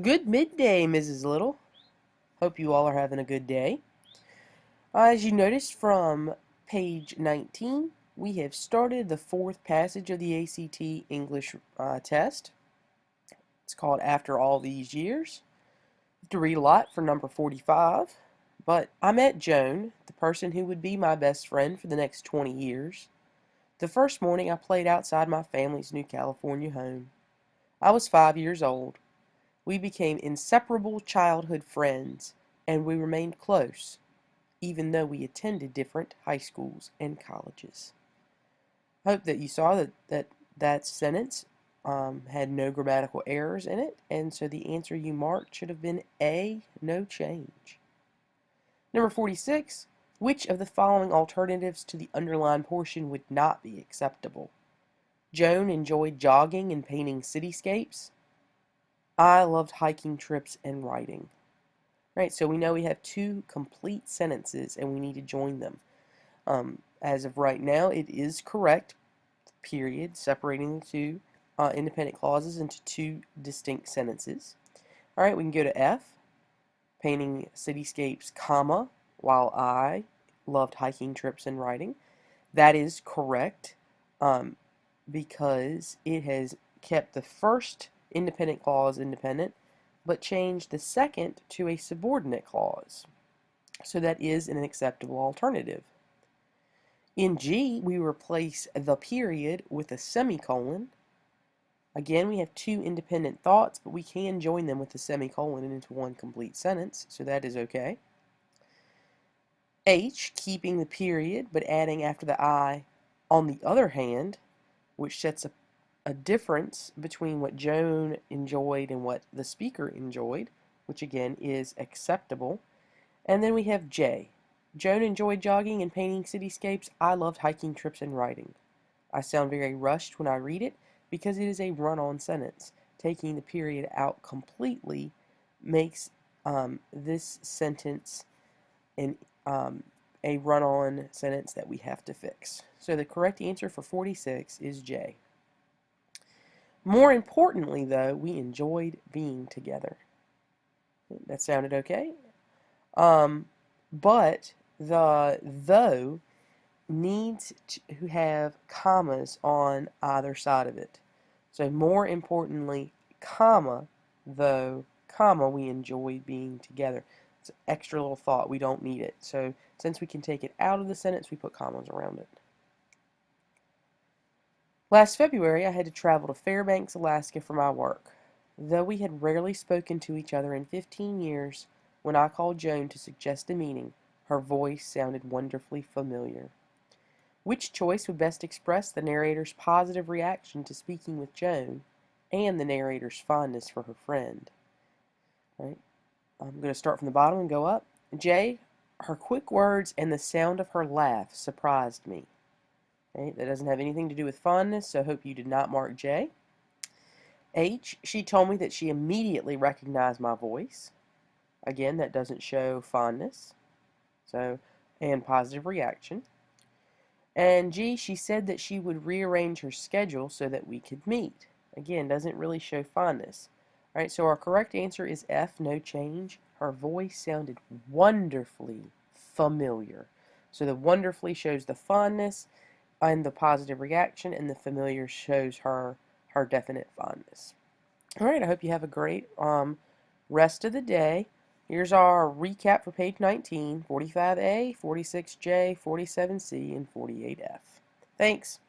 Good midday, Mrs. Little. Hope you all are having a good day. As you noticed from page 19, we have started the fourth passage of the ACT English test. It's called After All These Years. You have to read a lot for number 45, but I met Joan, the person who would be my best friend for the next 20 years. The first morning I played outside my family's New California home. I was 5 years old. We became inseparable childhood friends, and we remained close, even though we attended different high schools and colleges. I hope that you saw that sentence had no grammatical errors in it, and so the answer you marked should have been A, no change. Number 46, which of the following alternatives to the underlined portion would not be acceptable? Joan enjoyed jogging and painting cityscapes. I loved hiking trips and writing. Right, so we know we have two complete sentences and we need to join them. As of right now, it is correct, period, separating the two independent clauses into two distinct sentences. All right, we can go to F, painting cityscapes, comma, while I loved hiking trips and writing. That is correct because it has kept the first independent clause independent, but changed the second to a subordinate clause. So that is an acceptable alternative. In G, we replace the period with a semicolon. Again, we have two independent thoughts, but we can join them with a semicolon into one complete sentence, so that is okay. H, keeping the period, but adding after the I, on the other hand, which sets a difference between what Joan enjoyed and what the speaker enjoyed, which again is acceptable. And then we have J. Joan enjoyed jogging and painting cityscapes. I loved hiking trips and writing. I sound very rushed when I read it because it is a run-on sentence. Taking the period out completely makes this sentence a run-on sentence that we have to fix. So the correct answer for 46 is J. More importantly, though, we enjoyed being together. That sounded okay. But the though needs to have commas on either side of it. So more importantly, comma, though, comma, we enjoyed being together. It's an extra little thought. We don't need it. So since we can take it out of the sentence, we put commas around it. Last February, I had to travel to Fairbanks, Alaska for my work. Though we had rarely spoken to each other in 15 years, when I called Joan to suggest a meeting, her voice sounded wonderfully familiar. Which choice would best express the narrator's positive reaction to speaking with Joan and the narrator's fondness for her friend? Right? I'm going to start from the bottom and go up. J, her quick words and the sound of her laugh surprised me. Okay, that doesn't have anything to do with fondness, so I hope you did not mark J. H, she told me that she immediately recognized my voice. Again, that doesn't show fondness, so, and positive reaction. And G, she said that she would rearrange her schedule so that we could meet. Again, doesn't really show fondness. All right, so our correct answer is F, no change. Her voice sounded wonderfully familiar. So the wonderfully shows the fondness and the positive reaction, and the familiar shows her definite fondness. All right, I hope you have a great rest of the day. Here's our recap for page 19, 45A, 46J, 47C, and 48F. Thanks.